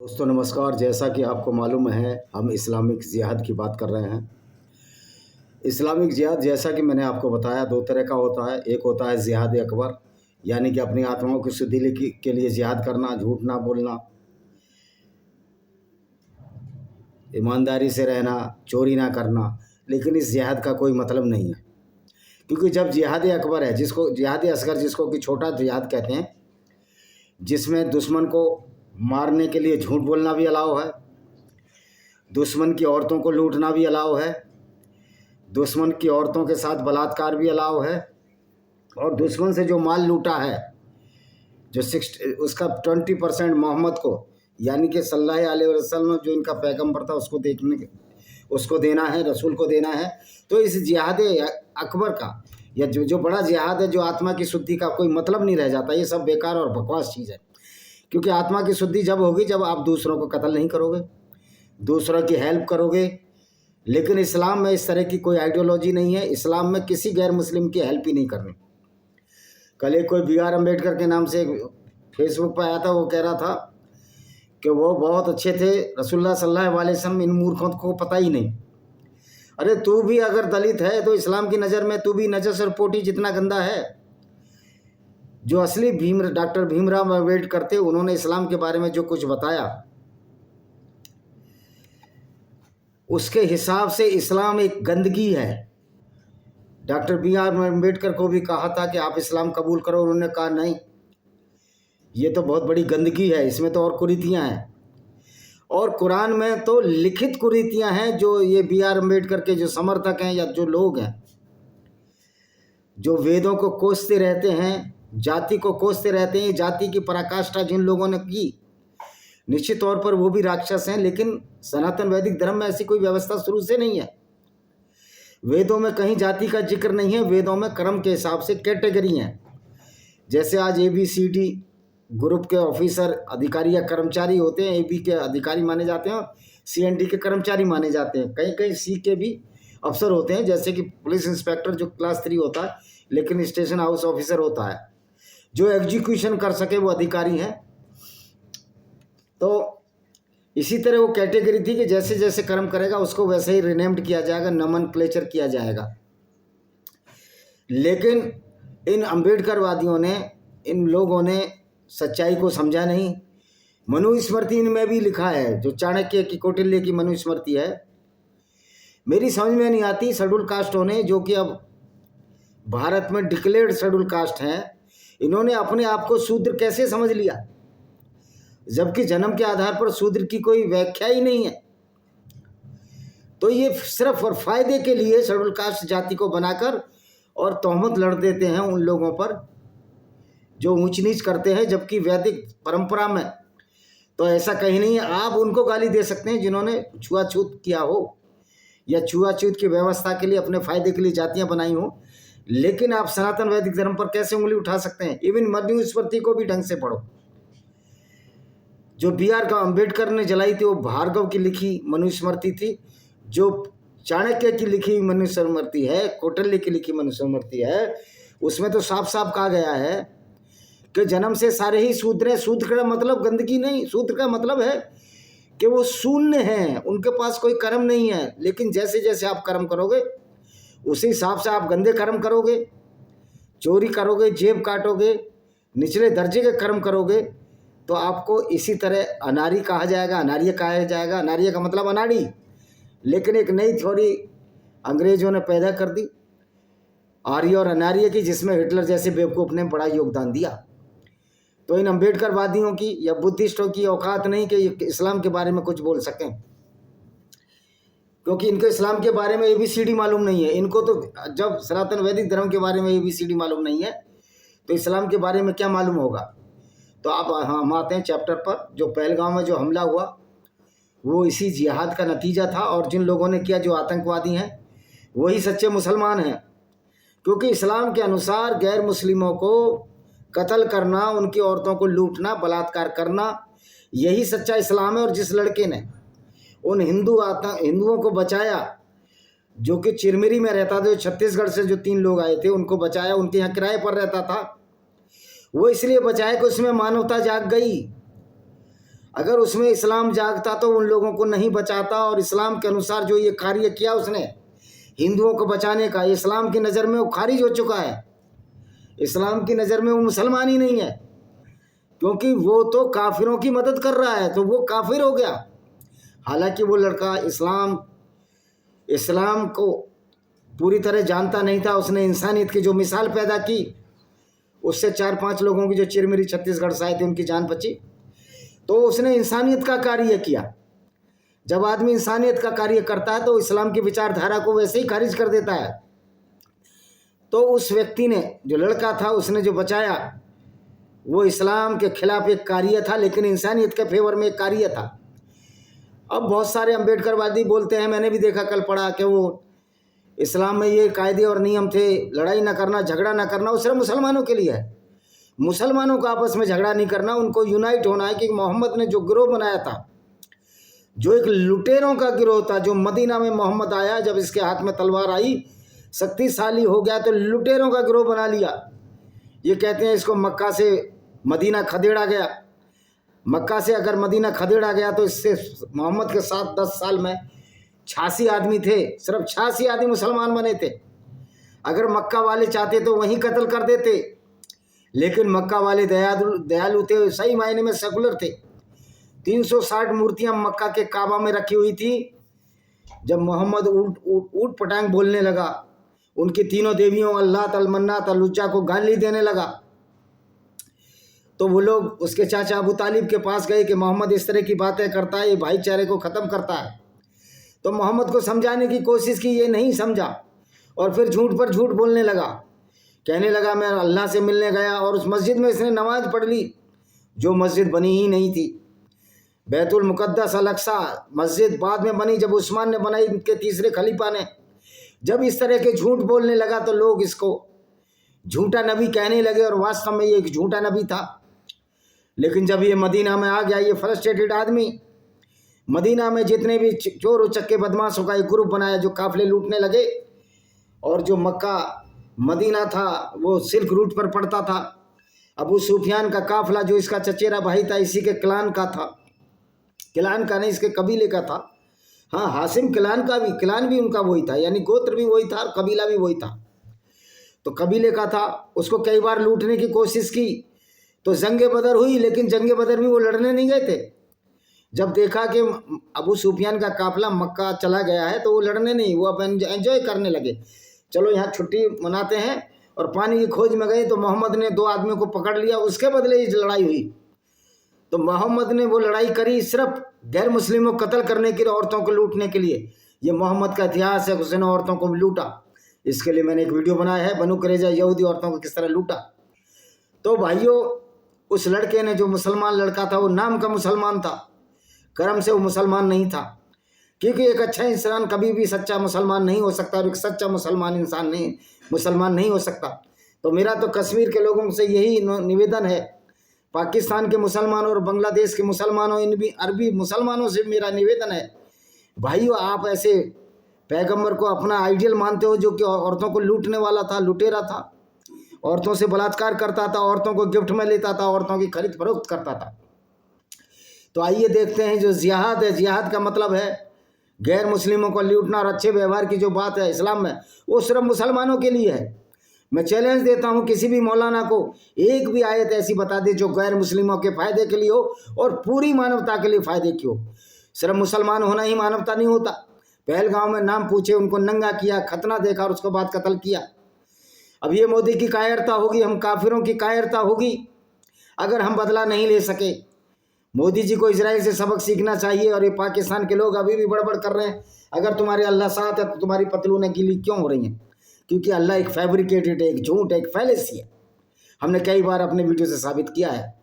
दोस्तों नमस्कार। जैसा कि आपको मालूम है, हम इस्लामिक जिहाद की बात कर रहे हैं। इस्लामिक जिहाद, जैसा कि मैंने आपको बताया, दो तरह का होता है। एक होता है जिहाद अकबर, यानी कि अपनी आत्माओं की शुद्धि के लिए जिहाद करना, झूठ ना बोलना, ईमानदारी से रहना, चोरी ना करना। लेकिन इस जिहाद का कोई मतलब नहीं है, क्योंकि जब जिहाद अकबर है, जिसको जिहाद असगर, जिसको कि छोटा जिहाद कहते हैं, जिसमें दुश्मन को मारने के लिए झूठ बोलना भी अलाउ है, दुश्मन की औरतों को लूटना भी अलाउ है, दुश्मन की औरतों के साथ बलात्कार भी अलाउ है, और दुश्मन से जो माल लूटा है, जो उसका 20% मोहम्मद को, यानी कि सल्लल्लाहु अलैहि वसल्लम जो इनका पैगंबर था, उसको देना है, रसूल को देना है। तो इस जिहाद अकबर का, या जो बड़ा जिहाद है, जो आत्मा की शुद्धि का कोई मतलब नहीं रह जाता। ये सब बेकार और बकवास चीज़ है, क्योंकि आत्मा की शुद्धि जब होगी जब आप दूसरों को कत्ल नहीं करोगे, दूसरों की हेल्प करोगे। लेकिन इस्लाम में इस तरह की कोई आइडियोलॉजी नहीं है। इस्लाम में किसी गैर मुस्लिम की हेल्प ही नहीं करनी। कल एक कोई बी आर अम्बेडकर के नाम से फेसबुक पर आया था, वो कह रहा था कि वो बहुत अच्छे थे, रसूलुल्लाह सल्लल्लाहु अलैहि वसल्लम इन मूर्खों को पता ही नहीं। अरे तू भी अगर दलित है तो इस्लाम की नज़र में तू भी नजस और पोटी जितना गंदा है। जो असली डॉक्टर भीमराव अम्बेडकर थे, उन्होंने इस्लाम के बारे में जो कुछ बताया, उसके हिसाब से इस्लाम एक गंदगी है। डॉक्टर बी आर अम्बेडकर को भी कहा था कि आप इस्लाम कबूल करो, उन्होंने कहा नहीं, ये तो बहुत बड़ी गंदगी है, इसमें तो और कुरीतियाँ हैं। और कुरान में तो लिखित कुरीतियाँ हैं। जो ये बी आर अम्बेडकर के जो समर्थक हैं, या जो लोग हैं जो वेदों को कोसते रहते हैं, जाति को कोसते रहते हैं, जाति की पराकाष्ठा जिन लोगों ने की, निश्चित तौर पर वो भी राक्षस हैं। लेकिन सनातन वैदिक धर्म में ऐसी कोई व्यवस्था शुरू से नहीं है। वेदों में कहीं जाति का जिक्र नहीं है। वेदों में कर्म के हिसाब से कैटेगरी हैं। जैसे आज ABCD ग्रुप के ऑफिसर, अधिकारी या कर्मचारी होते हैं। AB के अधिकारी माने जाते हैं और CND के कर्मचारी माने जाते हैं। कहीं कहीं C के भी अफसर होते हैं, जैसे कि पुलिस इंस्पेक्टर जो क्लास 3 होता है, लेकिन स्टेशन हाउस ऑफिसर होता है। जो एग्जीक्यूशन कर सके वो अधिकारी हैं। तो इसी तरह वो कैटेगरी थी कि जैसे जैसे कर्म करेगा उसको वैसे ही रिनेम्ड किया जाएगा, नमनक्लेचर किया जाएगा। लेकिन इन अम्बेडकरवादियों ने, इन लोगों ने सच्चाई को समझा नहीं। मनुस्मृति में भी लिखा है, जो चाणक्य की, कौटिल्य की मनुस्मृति है, मेरी समझ में नहीं आती। शेड्यूल कास्ट होने, जो कि अब भारत में डिक्लेयर्ड शेड्यूल कास्ट हैं, इन्होंने अपने आप को शूद्र कैसे समझ लिया, जबकि जन्म के आधार पर शूद्र की कोई व्याख्या ही नहीं है। तो ये सिर्फ और फायदे के लिए शेड्यूल कास्ट जाति को बनाकर और तोहमत लड़ देते हैं उन लोगों पर जो ऊंच नीच करते हैं, जबकि वैदिक परंपरा में तो ऐसा कहीं नहीं है। आप उनको गाली दे सकते हैं जिन्होंने छुआछूत किया हो, या छुआछूत की व्यवस्था के लिए, अपने फायदे के लिए जातियां बनाई हो। लेकिन आप सनातन वैदिक धर्म पर कैसे उंगली उठा सकते हैं? इवन मनुस्मृति को भी ढंग से पढ़ो। जो बी आर अम्बेडकर ने जलाई थी वो भार्गव की लिखी मनुस्मृति थी। जो चाणक्य की लिखी मनुस्मृति है, कौटिल्य की लिखी मनुस्मृति है, उसमें तो साफ साफ कहा गया है कि जन्म से सारे ही शूद्र हैं। शूद्र का मतलब गंदगी नहीं, शूद्र का मतलब है कि वो शून्य हैं, उनके पास कोई कर्म नहीं है। लेकिन जैसे जैसे आप कर्म करोगे उसी हिसाब से आप गंदे कर्म करोगे, चोरी करोगे, जेब काटोगे, निचले दर्जे के कर्म करोगे, तो आपको इसी तरह अनारी कहा जाएगा, अनार्य कहा जाएगा। अनार्य का मतलब अनाड़ी। लेकिन एक नई थ्योरी अंग्रेजों ने पैदा कर दी, आर्य और अनार्य की, जिसमें हिटलर जैसे बेवकूफ़ ने बड़ा योगदान दिया। तो इन अम्बेडकरवादियों की या बुद्धिस्टों की औकात नहीं कि इस्लाम के बारे में कुछ बोल सकें, क्योंकि इनको इस्लाम के बारे में ABCD मालूम नहीं है। इनको तो जब सनातन वैदिक धर्म के बारे में ABCD मालूम नहीं है, तो इस्लाम के बारे में क्या मालूम होगा। तो आप हम आते हैं चैप्टर पर। जो पहलगाम में जो हमला हुआ वो इसी जिहाद का नतीजा था, और जिन लोगों ने किया, जो आतंकवादी हैं, वही सच्चे मुसलमान हैं। क्योंकि इस्लाम के अनुसार गैर मुस्लिमों को कत्ल करना, उनकी औरतों को लूटना, बलात्कार करना, यही सच्चा इस्लाम है। और जिस लड़के ने उन हिंदुओं को बचाया, जो कि चिरमिरी में रहता था, जो छत्तीसगढ़ से जो 3 लोग आए थे, उनको बचाया, उनके यहाँ किराए पर रहता था, वो इसलिए बचाया कि उसमें मानवता जाग गई। अगर उसमें इस्लाम जागता तो उन लोगों को नहीं बचाता, और इस्लाम के अनुसार जो ये कार्य किया उसने हिंदुओं को बचाने का, इस्लाम की नज़र में वो खारिज हो चुका है। इस्लाम की नज़र में वो मुसलमान ही नहीं है, क्योंकि वो तो काफिरों की मदद कर रहा है, तो वो काफिर हो गया। हालांकि वो लड़का इस्लाम को पूरी तरह जानता नहीं था। उसने इंसानियत की जो मिसाल पैदा की, उससे 4-5 लोगों की जो चिरमिरी छत्तीसगढ़ से आए थे उनकी जान बची। तो उसने इंसानियत का कार्य किया। जब आदमी इंसानियत का कार्य करता है तो इस्लाम की विचारधारा को वैसे ही खारिज कर देता है। तो उस व्यक्ति ने, जो लड़का था, उसने जो बचाया वो इस्लाम के खिलाफ एक कार्य था, लेकिन इंसानियत के फेवर में एक कार्य था। अब बहुत सारे अम्बेडकरवादी बोलते हैं, मैंने भी देखा, कल पढ़ा, कि वो इस्लाम में ये कायदे और नियम थे, लड़ाई ना करना, झगड़ा ना करना, वो सिर्फ मुसलमानों के लिए है। मुसलमानों को आपस में झगड़ा नहीं करना, उनको यूनाइट होना है। कि मोहम्मद ने जो गिरोह बनाया था, जो एक लुटेरों का गिरोह था, जो मदीना में मोहम्मद आया, जब इसके हाथ में तलवार आई, शक्तिशाली हो गया, तो लुटेरों का गिरोह बना लिया। ये कहते हैं इसको मक्का से मदीना खदेड़ा गया। मक्का से अगर मदीना खदेड़ा गया तो इससे मोहम्मद के साथ 10 साल में 86 आदमी थे, सिर्फ 86 आदमी मुसलमान बने थे। अगर मक्का वाले चाहते तो वहीं कत्ल कर देते, लेकिन मक्का वाले दयालु थे, सही मायने में सेकुलर थे। 360 मूर्तियां मक्का के काबा में रखी हुई थी। जब मोहम्मद ऊट पटांग बोलने लगा, उनकी तीनों देवियों अल्लाह, तलमन्ना, तलुज्जा को गाली देने लगा, तो वो लोग उसके चाचा अबू तालिब के पास गए कि मोहम्मद इस तरह की बातें करता है, ये भाईचारे को ख़त्म करता है। तो मोहम्मद को समझाने की कोशिश की, ये नहीं समझा, और फिर झूठ पर झूठ बोलने लगा। कहने लगा मैं अल्लाह से मिलने गया, और उस मस्जिद में इसने नमाज पढ़ ली, जो मस्जिद बनी ही नहीं थी। बैतुल मुक़द्दस अल-अक़सा मस्जिद बाद में बनी, जब उस्मान ने बनाई, इनके तीसरे खलीफा ने। जब इस तरह के झूठ बोलने लगा तो लोग इसको झूठा नबी कहने लगे, और वास्तव में ये एक झूठा नबी था। लेकिन जब ये मदीना में आ गया, ये फ्रस्ट्रेटेड आदमी, मदीना में जितने भी चोर उचक्के बदमाशों का एक ग्रुप बनाया, जो काफिले लूटने लगे, और जो मक्का मदीना था वो सिल्क रूट पर पड़ता था। अबू सुफियान का काफिला, जो इसका चचेरा भाई था, इसी के क्लान का था, क्लान का नहीं, इसके कबीले का था। हाँ, हासिम क्लान भी उनका वही था, यानी गोत्र भी वही था और कबीला भी वही था। तो कबीले का था, उसको कई बार लूटने की कोशिश की, तो जंगे बदर हुई, लेकिन जंगे बदर में वो लड़ने नहीं गए थे। जब देखा कि अबू सुफियान का काफिला मक्का चला गया है, तो वो लड़ने नहीं, वो अब एंजॉय करने लगे, चलो यहाँ छुट्टी मनाते हैं, और पानी की खोज में गए। तो मोहम्मद ने 2 आदमियों को पकड़ लिया, उसके बदले ये लड़ाई हुई। तो मोहम्मद ने वो लड़ाई करी सिर्फ गैर मुस्लिमों को कत्ल करने के लिए, औरतों को लूटने के लिए। ये मोहम्मद का इतिहास है, उसने औरतों को लूटा। इसके लिए मैंने एक वीडियो बनाया है, बनु कुरैज़ा यहूदी औरतों को किस तरह लूटा। तो भाइयों, उस लड़के ने, जो मुसलमान लड़का था, वो नाम का मुसलमान था, कर्म से वो मुसलमान नहीं था। क्योंकि एक अच्छा इंसान कभी भी सच्चा मुसलमान नहीं हो सकता, और एक सच्चा मुसलमान मुसलमान नहीं हो सकता। तो मेरा तो कश्मीर के लोगों से यही निवेदन है, पाकिस्तान के मुसलमानों और बांग्लादेश के मुसलमानों, इन भी अरबी मुसलमानों से मेरा निवेदन है, भाइयों, आप ऐसे पैगंबर को अपना आइडियल मानते हो, जो कि औरतों को लूटने वाला था, लुटेरा था, औरतों से बलात्कार करता था, औरतों को गिफ्ट में लेता था, औरतों की खरीद फरोख्त करता था। तो आइए देखते हैं, जो जिहाद है, जिहाद का मतलब है गैर मुस्लिमों को लूटना, और अच्छे व्यवहार की जो बात है इस्लाम में, वो सिर्फ मुसलमानों के लिए है। मैं चैलेंज देता हूं, किसी भी मौलाना को एक भी आयत ऐसी बता दे जो गैर मुस्लिमों के फ़ायदे के लिए हो और पूरी मानवता के लिए फ़ायदे की हो। सिर्फ मुसलमान होना ही मानवता नहीं होता। पहलगांव में नाम पूछे, उनको नंगा किया, खतना देखा, और उसके बाद कत्ल किया। अब ये मोदी की कायरता होगी, हम काफिरों की कायरता होगी, अगर हम बदला नहीं ले सके। मोदी जी को इजराइल से सबक सीखना चाहिए, और ये पाकिस्तान के लोग अभी भी बड़बड़ कर रहे हैं, अगर तुम्हारे अल्लाह साथ है तो तुम्हारी पतलूनें गीली क्यों हो रही हैं? क्योंकि अल्लाह एक फैब्रिकेटेड है, एक झूठ है, एक फैलेसी है। हमने कई बार अपने वीडियो से साबित किया है।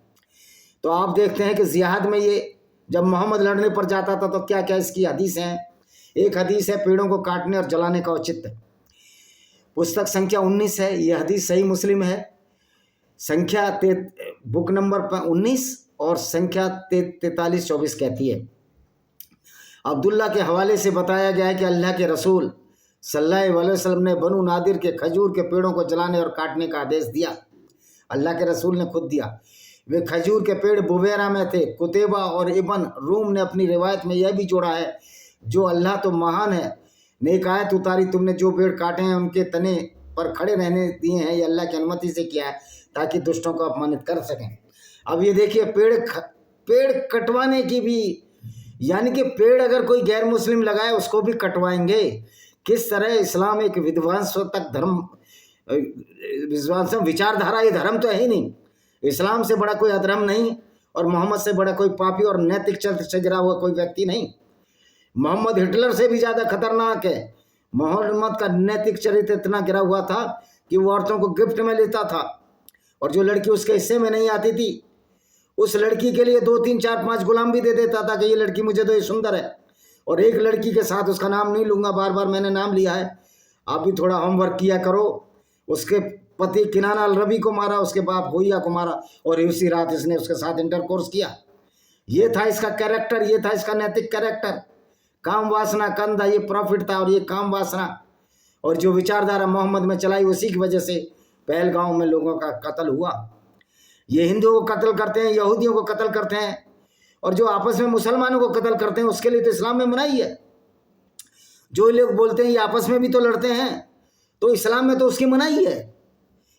तो आप देखते हैं कि जिहाद में ये जब मोहम्मद लड़ने पर जाता था तो क्या क्या इसकी हदीस हैं। एक हदीस है पेड़ों को काटने और जलाने का औचित्य, पुस्तक संख्या 19 है, ये हदीस सही मुस्लिम है, संख्या बुक नंबर 19 और संख्या 43-24 कहती है। अब्दुल्ला के हवाले से बताया गया है कि अल्लाह के रसूल सल्लल्लाहु अलैहि वसल्लम ने बनु नादिर के खजूर के पेड़ों को जलाने और काटने का आदेश दिया। अल्लाह के रसूल ने खुद दिया। वे खजूर के पेड़ बुवेरा में थे। कुतैबा और इब्न रूम ने अपनी रिवायत में यह भी जोड़ा है, जो अल्लाह तो महान है, ने एक आयत उतारी, तुमने जो पेड़ काटे हैं उनके तने पर खड़े रहने दिए हैं, ये अल्लाह की अनुमति से किया है ताकि दुष्टों को अपमानित कर सकें। अब ये देखिए, पेड़ कटवाने की भी, यानी कि पेड़ अगर कोई गैर मुस्लिम लगाए उसको भी कटवाएंगे। किस तरह इस्लाम एक विध्वंसक धर्म, विचारधारा, ये धर्म तो है ही नहीं। इस्लाम से बड़ा कोई अधर्म नहीं और मोहम्मद से बड़ा कोई पापी और नैतिक चरित्र से गिरा हुआ कोई व्यक्ति नहीं। मोहम्मद हिटलर से भी ज़्यादा खतरनाक है। मोहम्मद का नैतिक चरित्र इतना गिरा हुआ था कि वो औरतों को गिफ्ट में लेता था और जो लड़की उसके हिस्से में नहीं आती थी उस लड़की के लिए 2, 3, 4, 5 गुलाम भी दे देता था कि ये लड़की मुझे तो ये सुंदर है। और एक लड़की के साथ, उसका नाम नहीं लूँगा, बार बार मैंने नाम लिया है, आप भी थोड़ा होमवर्क किया करो। उसके पति किनान अल रबी को मारा, उसके बाप होइया को मारा और उसी रात इसने उसके साथ इंटरकोर्स किया। ये था इसका कैरेक्टर, ये था इसका नैतिक कैरेक्टर। काम वासना कंधा, ये प्रॉफिट था और ये काम वासना और जो विचारधारा मोहम्मद में चलाई, उसी की वजह से पहलगांव में लोगों का कत्ल हुआ। ये हिंदुओं को कत्ल करते हैं, यहूदियों को कत्ल करते हैं और जो आपस में मुसलमानों को कत्ल करते हैं उसके लिए तो इस्लाम में मनाही है। जो लोग बोलते हैं ये आपस में भी तो लड़ते हैं, तो इस्लाम में तो उसकी मनाही है।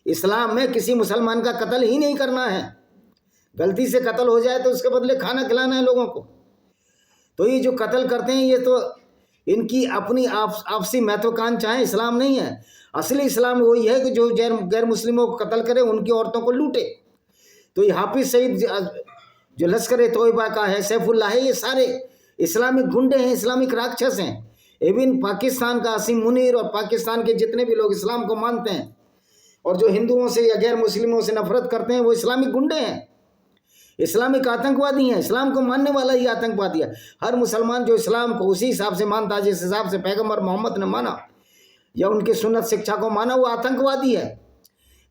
इस्लाम में किसी मुसलमान का कत्ल ही नहीं करना है। गलती से कत्ल हो जाए तो उसके बदले खाना खिलाना है लोगों को। तो ये जो कत्ल करते हैं ये तो इनकी अपनी आपसी महत्वाकांक्षा है, इस्लाम नहीं है। असली इस्लाम वही है कि जो गैर मुस्लिमों को कत्ल करे, उनकी औरतों को लूटे। तो ये हाफिज सईद जो लश्कर तोयबा का है, सैफुल्लाह है, ये सारे इस्लामिक गुंडे हैं, इस्लामिक राक्षस हैं। इवन पाकिस्तान का असीम मुनीर और पाकिस्तान के जितने भी लोग इस्लाम को मानते हैं और जो हिंदुओं से या गैर मुस्लिमों से नफरत करते हैं, वो इस्लामिक गुंडे हैं, इस्लामिक आतंकवादी हैं। इस्लाम को मानने वाला ही आतंकवादी है। हर मुसलमान जो इस्लाम को उसी हिसाब से मानता है जिस हिसाब से पैगम्बर मोहम्मद ने माना या उनकी सुन्नत शिक्षा को माना, वो आतंकवादी है।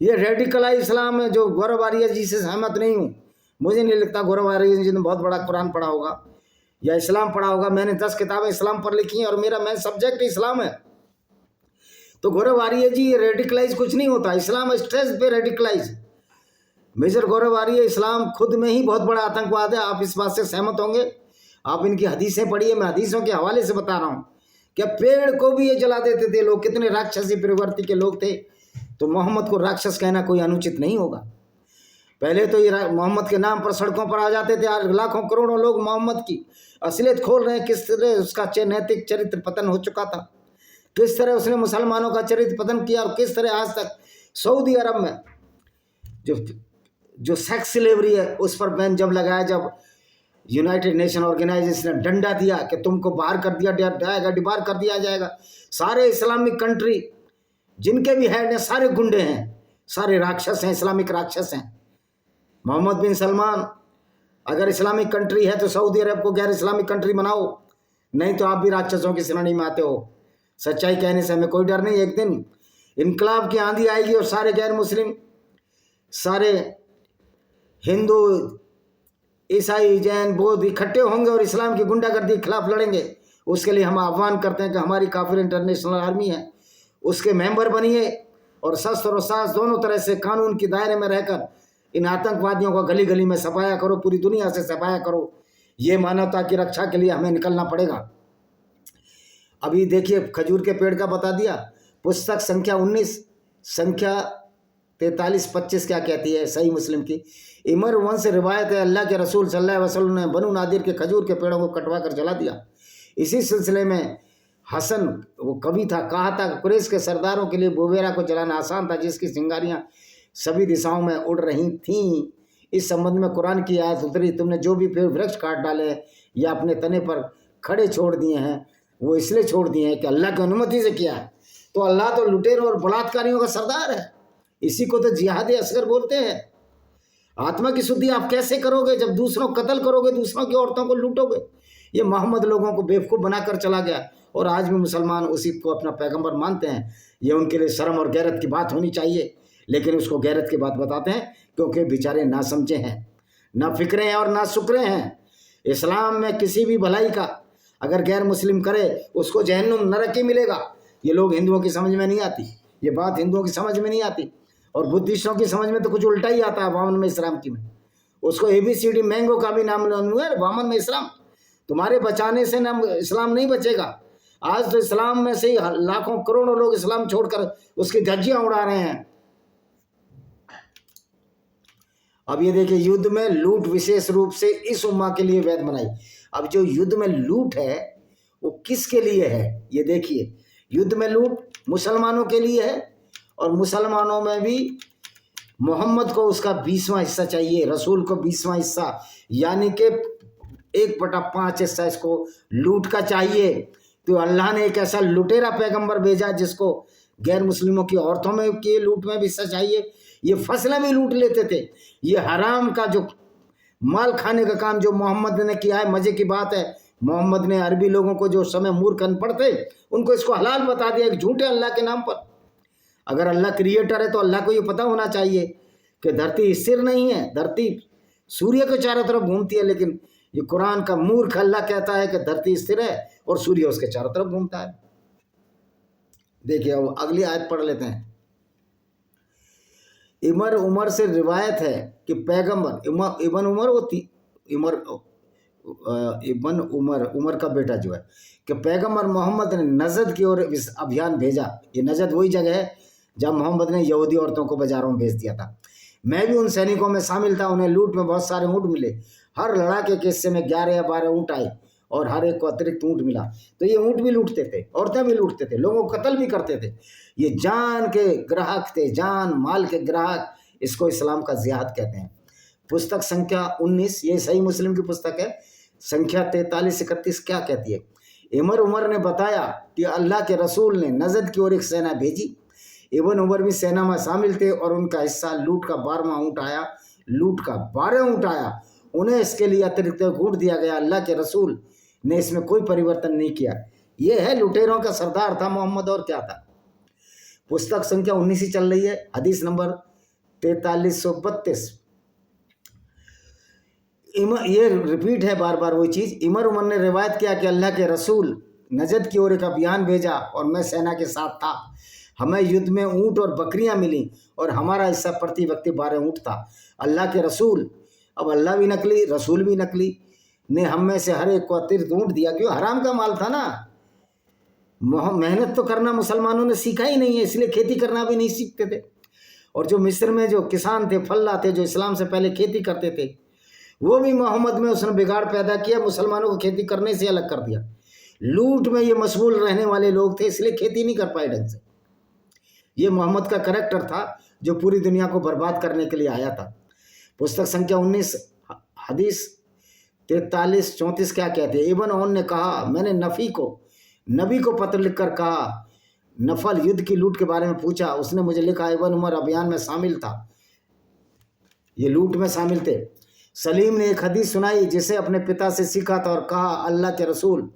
ये रेडिकलाइज इस्लाम है जो गौरव आर्य जी से सहमत नहीं हूँ। मुझे नहीं लगता गौरव आर्य जी ने बहुत बड़ा कुरान पढ़ा होगा या इस्लाम पढ़ा होगा। मैंने 10 किताबें इस्लाम पर लिखी हैं और मेरा मेन सब्जेक्ट इस्लाम है। तो गौरव आर्य जी, ये रेडिकलाइज कुछ नहीं होता। इस्लाम स्ट्रेस पे रेडिकलाइज। मेजर गौरव आर्य, इस्लाम खुद में ही बहुत बड़ा आतंकवाद है। आप इस बात से सहमत होंगे। आप इनकी हदीसें पढ़िए, मैं हदीसों के हवाले से बता रहा हूँ। क्या पेड़ को भी ये जला देते थे लोग, कितने राक्षसी प्रवृत्ति के लोग थे। तो मोहम्मद को राक्षस कहना कोई अनुचित नहीं होगा। पहले तो ये मोहम्मद के नाम पर सड़कों पर आ जाते थे, आज लाखों करोड़ों लोग मोहम्मद की असलियत खोल रहे हैं। किस तरह उसका नैतिक चरित्र पतन हो चुका था, किस तरह उसने मुसलमानों का चरित्र पतन किया और किस तरह आज तक सऊदी अरब में जो सेक्स स्लेवरी है उस पर बैन जब लगाया, जब यूनाइटेड नेशन ऑर्गेनाइजेशन ने डंडा दिया कि तुमको बाहर कर दिया जाएगा, डिबार कर दिया जाएगा। सारे इस्लामिक कंट्री जिनके भी हेड हैं सारे गुंडे हैं, सारे राक्षस हैं, इस्लामिक राक्षस हैं। मोहम्मद बिन सलमान अगर इस्लामिक कंट्री है तो सऊदी अरब को गैर इस्लामिक कंट्री बनाओ, नहीं तो आप भी राक्षसों की श्रेणी में आते हो। सच्चाई कहने से हमें कोई डर नहीं। एक दिन इनकलाब की आंधी आएगी और सारे गैर मुस्लिम, सारे हिंदू, ईसाई, जैन, बौद्ध इकट्ठे होंगे और इस्लाम की गुंडागर्दी के खिलाफ लड़ेंगे। उसके लिए हम आह्वान करते हैं कि हमारी काफिर इंटरनेशनल आर्मी है, उसके मेंबर बनिए और शस्त्र और साहस दोनों तरह से कानून के दायरे में रहकर इन आतंकवादियों को गली गली में सफाया करो, पूरी दुनिया से सफाया करो। ये मानवता की रक्षा के लिए हमें निकलना पड़ेगा। अभी देखिए, खजूर के पेड़ का बता दिया। पुस्तक संख्या 19, संख्या 43-25 क्या कहती है सही मुस्लिम की। इमर वंश से रिवायत है, अल्लाह के रसूल सल्लल्लाहु अलैहि वसल्लम ने बनु नादिर के खजूर के पेड़ों को कटवा कर जला दिया। इसी सिलसिले में हसन, वो कवि था, कहा था कुरैश के सरदारों के लिए बोवेरा को जलाना आसान था जिसकी चिंगारियाँ सभी दिशाओं में उड़ रही थीं। इस संबंध में कुरान की आयत उतरी, तुमने जो भी पेड़ वृक्ष काट डाले या अपने तने पर खड़े छोड़ दिए हैं वो इसलिए छोड़ दिए हैं कि अल्लाह की अनुमति से किया है। तो अल्लाह तो लुटेरों और बलात्कारियों का सरदार है। इसी को तो जिहाद असगर बोलते हैं। आत्मा की शुद्धि आप कैसे करोगे जब दूसरों को कत्ल करोगे, दूसरों की औरतों को लूटोगे। ये मोहम्मद लोगों को बेवकूफ़ बनाकर चला गया और आज भी मुसलमान उसी को अपना पैगंबर मानते हैं। ये उनके लिए शर्म और गैरत की बात होनी चाहिए, लेकिन उसको गैरत की बात बताते हैं क्योंकि बेचारे ना समझे हैं, ना फिक्रे हैं और ना शुक्रे हैं। इस्लाम में किसी भी भलाई का अगर गैर मुस्लिम करे उसको जहन्नुम नरक ही मिलेगा। ये लोग हिंदुओं की समझ में नहीं आती, ये बात हिंदुओं की समझ में नहीं आती और बुद्धिस्टों की समझ में तो कुछ उल्टा ही आता है। वामन में इस्लाम की में उसको ABCD मैंगो का भी नाम है मोहम्मद में इस्लाम। तुम्हारे बचाने से नाम इस्लाम नहीं बचेगा। आज तो इस्लाम में से ही लाखों करोड़ों लोग इस्लाम छोड़कर उसकी धज्जियां उड़ा रहे हैं। अब ये देखिए, युद्ध में लूट विशेष रूप से इस उम्मा के लिए वैध बनाई। अब जो युद्ध में लूट है वो किसके लिए है? ये देखिए, युद्ध में लूट मुसलमानों के लिए है, और मुसलमानों में भी मोहम्मद को उसका 20वां हिस्सा चाहिए, रसूल को 20वां हिस्सा, यानी कि 1/5 हिस्सा इसको लूट का चाहिए। तो अल्लाह ने एक ऐसा लुटेरा पैगंबर भेजा जिसको गैर मुस्लिमों की औरतों में की लूट में भी हिस्सा चाहिए। ये फसलें भी लूट लेते थे। ये हराम का जो माल खाने का काम जो मोहम्मद ने किया है, मजे की बात है, मोहम्मद ने अरबी लोगों को जो समय मूर्ख अनपढ़ थे उनको इसको हलाल बता दिया, एक झूठे अल्लाह के नाम पर। अगर अल्लाह क्रिएटर है तो अल्लाह को ये पता होना चाहिए कि धरती स्थिर नहीं है, धरती सूर्य के चारों तरफ घूमती है, लेकिन ये कुरान का मूर्ख अल्लाह कहता है कि धरती स्थिर है और सूर्य उसके चारों तरफ घूमता है। देखिए, अब अगली आयत पढ़ लेते हैं। इमर उमर से रिवायत है कि पैगंबर इबन उमर होती इबन उमर का बेटा जो है कि पैगंबर मोहम्मद ने नजद की ओर अभियान भेजा। ये नजद वही जगह है जब मोहम्मद ने यहूदी औरतों को बाजारों में भेज दिया था। मैं भी उन सैनिकों में शामिल था। उन्हें लूट में बहुत सारे ऊँट मिले। हर लड़ाके के हिस्से में 11 या 12 ऊँट आए और हर एक को अतिरिक्त ऊँट मिला। तो ये ऊँट भी लूटते थे, औरतें भी लूटते थे, लोगों को कत्ल भी करते थे। ये जान के ग्राहक थे, जान माल के ग्राहक। इसको इस्लाम का जिहाद कहते हैं। पुस्तक संख्या 19, ये सही मुस्लिम की पुस्तक है, संख्या 43-31 क्या कहती है? इमर उमर ने बताया कि अल्लाह के रसूल ने नजद की ओर एक सेना भेजी। इबन उमर भी सेना में शामिल थे और उनका हिस्सा लूट का 12वां ऊँट आया। लूट का 12 ऊँट आया, उन्हें इसके लिए अतिरिक्त ऊँट दिया गया। अल्लाह के रसूल ने इसमें कोई परिवर्तन नहीं किया। ये है लुटेरों का सरदार था मोहम्मद, और क्या था। पुस्तक संख्या 19 ही चल रही है, हदीस नंबर 4332। ये रिपीट है बार बार वही चीज़। इमर उमर ने रिवायत किया कि अल्लाह के रसूल नजद की ओर एक अभियान भेजा और मैं सेना के साथ था। हमें युद्ध में ऊँट और बकरियां मिली और हमारा हिस्सा प्रति व्यक्ति 12 ऊँट था। अल्लाह के रसूल, अब अल्लाह भी नकली रसूल भी नकली, ने हम में से हर एक को अतिरिक्त ऊँट दिया। क्यों? हराम का माल था ना। मेहनत तो करना मुसलमानों ने सीखा ही नहीं है, इसलिए खेती करना भी नहीं सीखते थे। और जो मिस्र में जो किसान थे, फल्ला थे, जो इस्लाम से पहले खेती करते थे, वो भी मोहम्मद में उसने बिगाड़ पैदा किया, मुसलमानों को खेती करने से अलग कर दिया। लूट में ये मशगूल रहने वाले लोग थे, इसलिए खेती नहीं कर पाए ढंग से। ये मोहम्मद का करैक्टर था जो पूरी दुनिया को बर्बाद करने के लिए आया था। पुस्तक संख्या 19 हदीस 43-34 क्या कहते हैं? इबन ओन ने कहा, मैंने नबी को पत्र लिखकर कहा, नफल युद्ध की लूट के बारे में पूछा। उसने मुझे लिखा, इबन उमर अभियान में शामिल था, ये लूट में शामिल थे। सलीम ने एक हदीस सुनाई जिसे अपने पिता से सीखा था और कहा, अल्लाह के रसूल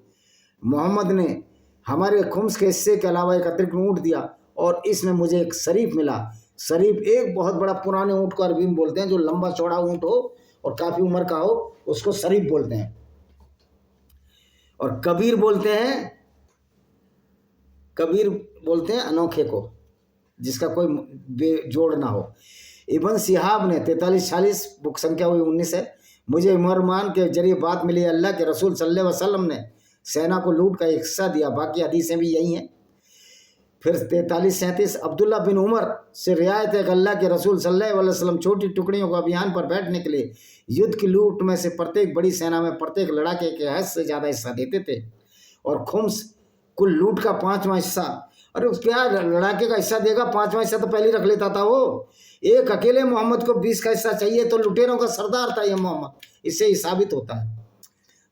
मोहम्मद ने हमारे खुम्स के हिस्से के अलावा एक अतिरिक्त ऊँट दिया और इसमें मुझे एक शरीफ मिला। शरीफ एक बहुत बड़ा पुराने ऊँट को अरबी में बोलते हैं, जो लंबा चौड़ा ऊँट हो और काफ़ी उम्र का हो, उसको शरीफ बोलते हैं। और कबीर बोलते हैं अनोखे को, जिसका कोई बेजोड़ ना हो। इबन सिहाब ने 43-46 बुक संख्या हुई 19 है, मुझे इमरमान के जरिए बात मिली, अल्लाह के रसूल सल्लल्लाहु अलैहि वसल्लम ने सेना को लूट का एक हिस्सा दिया। बाकी हदीसें भी यही हैं। फिर 43-37 अब्दुल्ला बिन उमर से रियायत है कि अल्लाह के रसूल सल्लल्लाहु अलैहि वसल्लम छोटी टुकड़ियों को अभियान पर बैठने के लिए युद्ध की लूट में से प्रत्येक बड़ी सेना में प्रत्येक लड़ाके के हद से ज़्यादा हिस्सा देते थे। और खुम्स कुल लूट का 5वां हिस्सा। अरे क्या लड़ाके का हिस्सा देगा? 5वां हिस्सा तो पहले ही रख लेता था वो। एक अकेले मोहम्मद को 20 का हिस्सा चाहिए, तो लुटेरों का सरदार था ये मोहम्मद। इससे ही साबित होता है।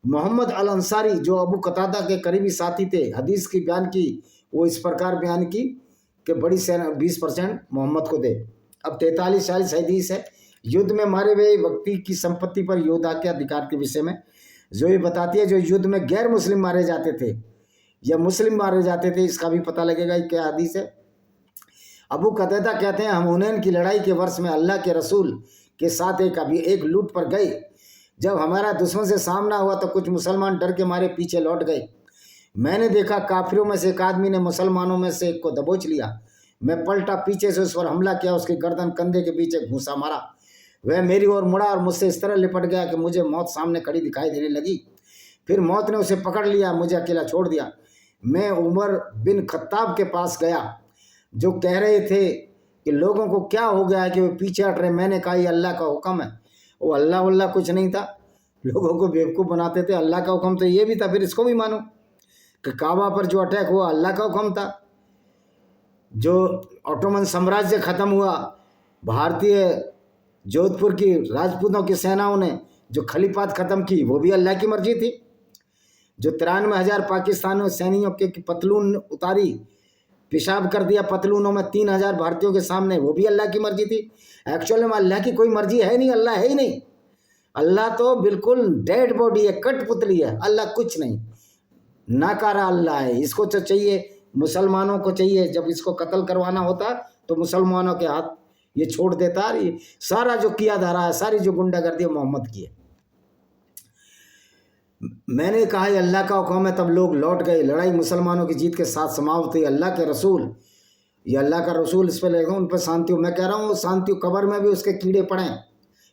मोहम्मद अल अंसारी जो अबू कतादा के करीबी साथी थे, हदीस की बयान की, वो इस प्रकार बयान की कि बड़ी सेना 20% मोहम्मद को दे। अब 43-40 हदीस है। युद्ध में मारे हुए व्यक्ति की संपत्ति पर योद्धा के अधिकार के विषय में जो ये बताती है, जो युद्ध में गैर मुस्लिम मारे जाते थे या मुस्लिम मारे जाते थे, इसका भी पता लगेगा क्या हदीस है। अबू कतादा कहते हैं, हम हुनैन की लड़ाई के वर्ष में अल्लाह के रसूल के साथ एक लूट पर गए। जब हमारा दुश्मन से सामना हुआ तो कुछ मुसलमान डर के मारे पीछे लौट गए। मैंने देखा काफिरों में से एक आदमी ने मुसलमानों में से एक को दबोच लिया। मैं पलटा, पीछे से उस पर हमला किया, उसकी गर्दन कंधे के बीच एक घूंसा मारा। वह मेरी ओर मुड़ा और मुझसे इस तरह लिपट गया कि मुझे मौत सामने खड़ी दिखाई देने लगी। फिर मौत ने उसे पकड़ लिया, मुझे अकेला छोड़ दिया। मैं उमर बिन खत्ताब के पास गया, जो कह रहे थे कि लोगों को क्या हो गया है कि वे पीछे हट रहे। मैंने कहा, ये अल्लाह का हुक्म है। वो अल्लाह वल्लाह कुछ नहीं था, लोगों को बेवकूफ़ बनाते थे। अल्लाह का हुक्म तो ये भी था, फिर इसको भी मानो कि काबा पर जो अटैक हुआ अल्लाह का हुक्म था। जो ऑटोमन साम्राज्य ख़त्म हुआ, भारतीय जोधपुर की राजपूतों की सेनाओं ने जो खलीफात ख़त्म की, वो भी अल्लाह की मर्जी थी। जो 93,000 पाकिस्तानी सैनिकों के पतलून उतारी, पेशाब कर दिया पतलूनों में 3,000 भारतीयों के सामने, वो भी अल्लाह की मर्जी थी। एक्चुअली में अल्लाह की कोई मर्जी है नहीं, अल्लाह है ही नहीं। अल्लाह तो बिल्कुल डेड बॉडी है, कठपुतली है, अल्लाह कुछ नहीं, नाकारा अल्लाह है। इसको तो चाहिए, मुसलमानों को चाहिए, जब इसको कत्ल करवाना होता तो मुसलमानों के हाथ ये छोड़ देता। ये सारा जो किया धारा है, सारी जो गुंडागर्दी मोहम्मद की है। मैंने कहा, ये अल्लाह का हुक्म है। तब लोग लौट गए। लड़ाई मुसलमानों की जीत के साथ समाप्त हुई। अल्लाह के रसूल, ये अल्लाह का रसूल, इस पर लेगा, उन पर शांति हो। मैं कह रहा हूँ, शांति कब्र में भी उसके कीड़े पड़े।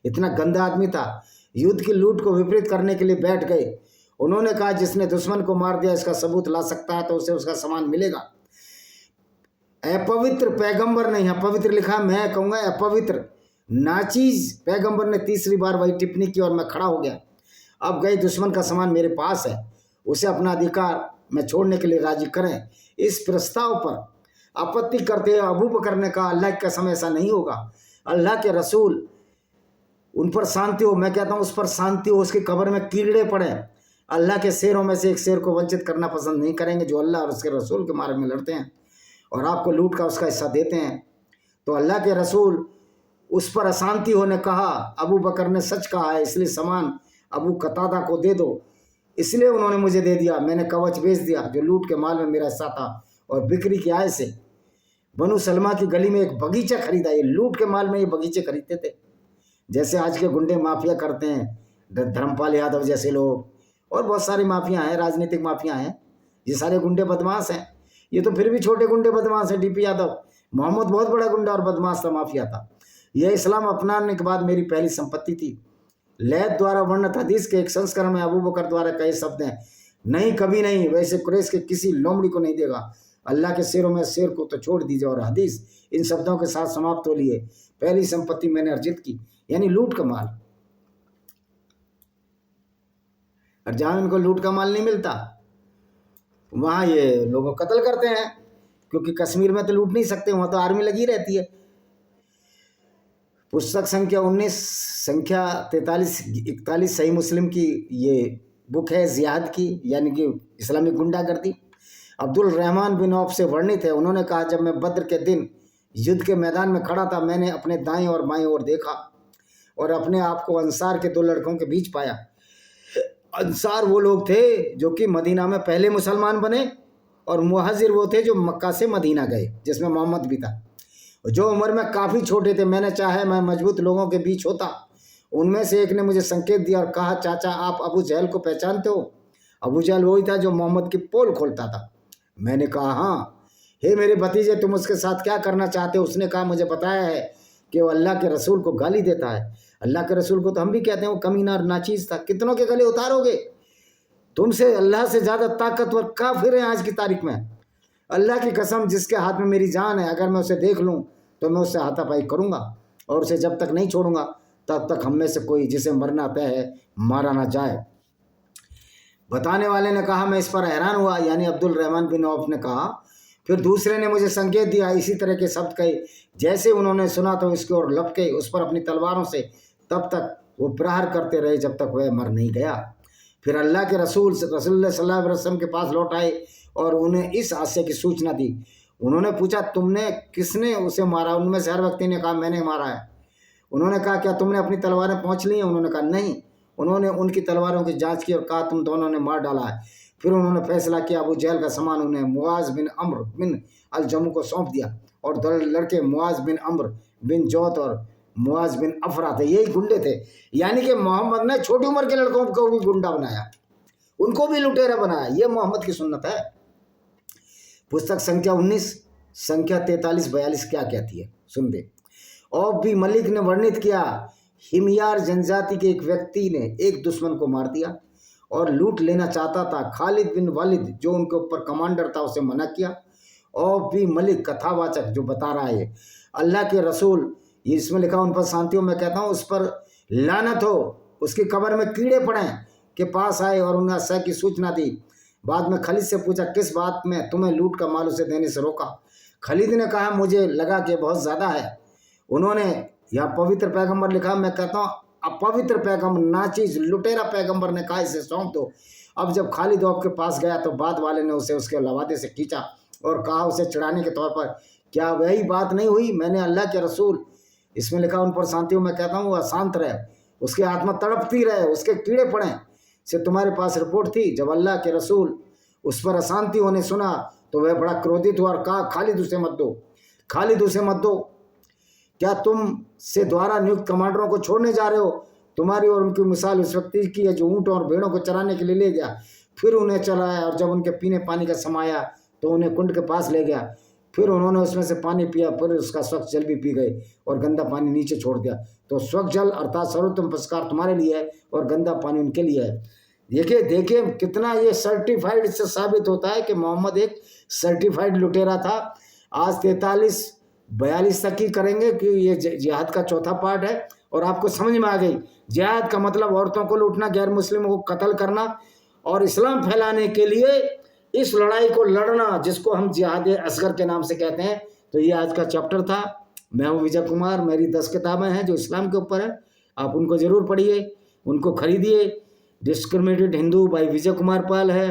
इतना गंदा आदमी था। युद्ध की लूट को विपरीत करने के लिए बैठ गए। उन्होंने कहा, जिसने दुश्मन को मार दिया इसका सबूत ला सकता है तो उसे उसका सामान मिलेगा। अपवित्र पैगंबर नहीं, अपवित्र लिखा, मैं कहूँगा अपवित्र नाचीज पैगंबर ने तीसरी बार वही टिप्पणी की और मैं खड़ा हो गया। अब गए, दुश्मन का सामान मेरे पास है, उसे अपना अधिकार में छोड़ने के लिए राजी करें। इस प्रस्ताव पर आपत्ति करते हुए अबू बकर ने कहा, अल्लाह की कसम ऐसा नहीं होगा। अल्लाह के रसूल, उन पर शांति हो। मैं कहता हूँ उस पर शांति हो, उसकी कब्र में कीड़े पड़े। अल्लाह के शेरों में से एक शेर को वंचित करना पसंद नहीं करेंगे, जो अल्लाह और उसके रसूल के मार्ग में लड़ते हैं और आपको लूट का उसका हिस्सा देते हैं। तो अल्लाह के रसूल उस पर अशांति होने कहा, अबू बकर ने सच कहा है, इसलिए सामान अबू कतादा को दे दो। इसलिए उन्होंने मुझे दे दिया। मैंने कवच बेच दिया जो लूट के माल में मेरा हिस्सा था, और बिक्री की आय से बनु सलमा की गली में एक बगीचा खरीदा। ये लूट के माल में ये बगीचे खरीदते थे, जैसे आज के गुंडे माफिया करते हैं, धर्मपाल यादव जैसे लोग, और बहुत सारी माफिया हैं, राजनीतिक माफिया हैं। ये सारे गुंडे बदमाश हैं। ये तो फिर भी छोटे गुंडे बदमाश हैं। डीपी यादव, मोहम्मद बहुत बड़ा गुंडा और बदमाश था, माफिया था। यह इस्लाम अपनाने के बाद मेरी पहली संपत्ति थी। लैथ द्वारा वर्णित हदीस के एक संस्करण में अबू बकर द्वारा कहे शब्द हैं, नहीं, कभी नहीं, वैसे कुरैश के किसी लोमड़ी को नहीं देगा। अल्लाह के शेरों में शेर को तो छोड़ दीजिए। और हदीस इन शब्दों के साथ समाप्त हो लिए, पहली संपत्ति मैंने अर्जित की, यानी लूट का माल। और जहाँ इनको लूट का माल नहीं मिलता, वहाँ ये लोगों को कत्ल करते हैं, क्योंकि कश्मीर में तो लूट नहीं सकते, वहाँ तो आर्मी लगी रहती है। पुस्तक संख्या 19, संख्या 43-41 सही मुस्लिम की ये बुक है जिहाद की, यानी कि इस्लामिक गुंडागर्दी। अब्दुल रहमान बिन औफ से वर्णित है, उन्होंने कहा, जब मैं बद्र के दिन युद्ध के मैदान में खड़ा था, मैंने अपने दाएं और बाएं ओर देखा और अपने आप को अंसार के 2 लड़कों के बीच पाया। अंसार वो लोग थे जो कि मदीना में पहले मुसलमान बने, और मुहाजिर वो थे जो मक्का से मदीना गए, जिसमें मोहम्मद भी था, जो उम्र में काफ़ी छोटे थे। मैंने चाहा मैं मजबूत लोगों के बीच होता। उनमें से एक ने मुझे संकेत दिया और कहा, चाचा आप अबू जहल को पहचानते हो? अबू जहल वही था जो मोहम्मद की पोल खोलता था। मैंने कहा, हाँ। हे मेरे भतीजे, तुम उसके साथ क्या करना चाहते हो? उसने कहा, मुझे बताया है कि वो अल्लाह के रसूल को गाली देता है। अल्लाह के रसूल को तो हम भी कहते हैं वो कमीना और नाचीज था। कितनों के गले उतारोगे? तुमसे अल्लाह से ज़्यादा ताकतवर काफिर हैं आज की तारीख में। अल्लाह की कसम, जिसके हाथ में मेरी जान है, अगर मैं उसे देख लूँ तो मैं उससे हाथापाई करूँगा, और उसे जब तक नहीं छोड़ूंगा तब तक हम में से कोई जिसे मरना तय है मारा ना जाए। बताने वाले ने कहा, मैं इस पर हैरान हुआ, यानी अब्दुल रहमान बिन औफ ने कहा। फिर दूसरे ने मुझे संकेत दिया, इसी तरह के शब्द कहे। जैसे उन्होंने सुना तो इसकी ओर लपके उस पर अपनी तलवारों से, तब तक वो प्रहार करते रहे जब तक वह मर नहीं गया। फिर अल्लाह के रसूल सल्लल्लाहु अलैहि वसल्लम के पास लौट आए और उन्हें इस हादसे की सूचना दी। उन्होंने पूछा, तुमने किसने उसे मारा? उनमें से हर व्यक्ति ने कहा, मैंने मारा है। उन्होंने कहा, क्या तुमने अपनी तलवारें पहुँच ली हैं? उन्होंने कहा, नहीं। उन्होंने उनकी तलवारों की जांच की और कहा, तुम दोनों ने मार डाला है। फिर उन्होंने फैसला किया, अबू जहल का सामान उन्हें मुआज बिन अम्र बिन अल जमू को सौंप दिया, और 2 लड़के मुआज बिन अम्र बिन जौत और मुआज बिन अफरा थे, यही गुंडे थे। यानी कि मोहम्मद ने छोटी उम्र के लड़कों को भी गुंडा बनाया, उनको भी लुटेरा बनाया। ये मोहम्मद की सुन्नत है। पुस्तक संख्या 19, संख्या 43-42 क्या कहती है, सुन दे। और भी मलिक ने वर्णित किया, हिमयार जनजाति के एक व्यक्ति ने एक दुश्मन को मार दिया और लूट लेना चाहता था। खालिद बिन वालिद जो उनके ऊपर कमांडर था उसे मना किया। और भी मलिक कथावाचक जो बता रहा है अल्लाह के रसूल, ये इसमें लिखा उन पर शांतियों में कहता हूँ उस पर लानत हो, उसकी कब्र में कीड़े पड़े के पास आए और उन्हें सह की सूचना दी। बाद में खलीद से पूछा किस बात में तुम्हें लूट का माल उसे देने से रोका। खलीद ने कहा मुझे लगा कि बहुत ज़्यादा है। उन्होंने यह पवित्र पैगंबर लिखा, मैं कहता हूँ अपवित्र पैगंबर नाचीज लुटेरा पैगंबर ने कहा इसे सौंप दो। अब जब खालिद के पास गया तो बाद वाले ने उसे उसके लवादे से खींचा और कहा उसे चढ़ाने के तौर पर, क्या वही बात नहीं हुई? मैंने अल्लाह के रसूल, इसमें लिखा उन पर शांतियों में कहता हूँ, वह शांत रहे, उसकी आत्मा तड़पती रहे, उसके कीड़े पड़े से तुम्हारे पास रिपोर्ट थी। जब अल्लाह के रसूल उस पर अशांति होने सुना तो वह बड़ा क्रोधित हुआ और कहा खालिद उसे मत दो, खालिद उसे मत दो। क्या तुम से द्वारा नियुक्त कमांडरों को छोड़ने जा रहे हो? तुम्हारी और उनकी मिसाल उस व्यक्ति की है जो ऊँटों और भेड़ों को चराने के लिए ले गया, फिर उन्हें चलाया और जब उनके पीने पानी का समय आया तो उन्हें कुंड के पास ले गया, फिर उन्होंने उसमें से पानी पिया, फिर उसका स्वच्छ जल भी पी गए और गंदा पानी नीचे छोड़ दिया। तो स्वच्छ जल अर्थात सर्वोत्तम पुरस्कार तुम्हारे लिए है और गंदा पानी उनके लिए है। देखिए कितना ये सर्टिफाइड, इससे साबित होता है कि मोहम्मद एक सर्टिफाइड लुटेरा था। आज 43-42 तक ही करेंगे कि ये जिहाद का चौथा पार्ट है और आपको समझ में आ गई जिहाद का मतलब औरतों को लूटना, गैर मुस्लिमों को कत्ल करना और इस्लाम फैलाने के लिए इस लड़ाई को लड़ना, जिसको हम जिहाद असगर के नाम से कहते हैं। तो ये आज का चैप्टर था। मैं हूँ विजय कुमार, मेरी 10 किताबें हैं जो इस्लाम के ऊपर है, आप उनको ज़रूर पढ़िए, उनको खरीदिए। डिस्क्रिमिनेटेड हिंदू बाई विजय कुमार पाल है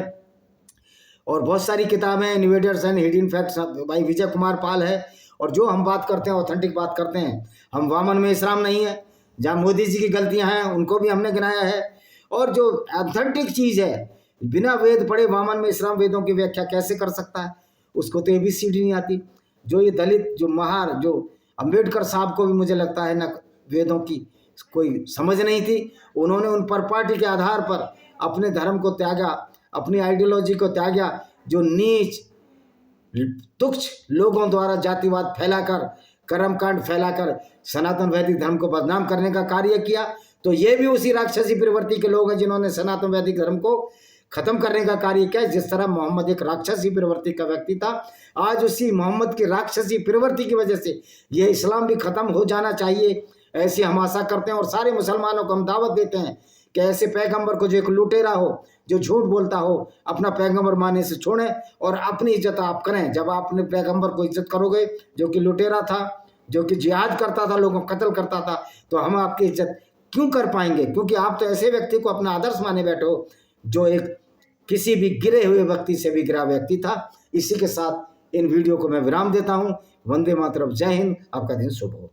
और बहुत सारी किताबें invaders and hidden facts by Vijay Kumar Pal है। और जो हम बात करते हैं ऑथेंटिक बात करते हैं, हम वामन में इस्लाम नहीं है, जहाँ मोदी जी की गलतियाँ हैं उनको भी हमने गिनाया है। और जो ऑथेंटिक चीज़ है, बिना वेद पढ़े वामन में इस्लाम वेदों की व्याख्या कैसे कर सकता है? उसको तो ABCD नहीं आती। जो ये दलित जो महार जो अम्बेडकर साहब को भी मुझे लगता है ना वेदों की कोई समझ नहीं थी। उन्होंने उन पर पार्टी के आधार पर अपने धर्म को त्यागा, अपनी आइडियोलॉजी को त्यागा, जो नीच तुच्छ लोगों द्वारा जातिवाद फैलाकर, कर्मकांड फैलाकर सनातन वैदिक धर्म को बदनाम करने का कार्य किया। तो ये भी उसी राक्षसी प्रवृत्ति के लोग हैं जिन्होंने सनातन वैदिक धर्म को खत्म करने का कार्य किया। जिस तरह मोहम्मद एक राक्षसी प्रवृत्ति का व्यक्ति था, आज उसी मोहम्मद की राक्षसी प्रवृत्ति की वजह से यह इस्लाम भी खत्म हो जाना चाहिए, ऐसी हम आशा करते हैं। और सारे मुसलमानों को हम दावत देते हैं कि ऐसे पैगंबर को जो एक लुटेरा हो, जो झूठ बोलता हो, अपना पैगंबर मानने से छोड़ें और अपनी इज्जत आप करें। जब आप अपने पैगंबर को इज्जत करोगे जो कि लुटेरा था, जो कि जिहाद करता था, लोगों को कत्ल करता था, तो हम आपकी इज्जत क्यों कर पाएंगे? क्योंकि आप तो ऐसे व्यक्ति को अपना आदर्श माने बैठे हो जो एक किसी भी गिरे हुए व्यक्ति से भी गिरा व्यक्ति था। इसी के साथ इन वीडियो को मैं विराम देता हूँ। वंदे मातरम, जय हिंद, आपका दिन शुभ हो।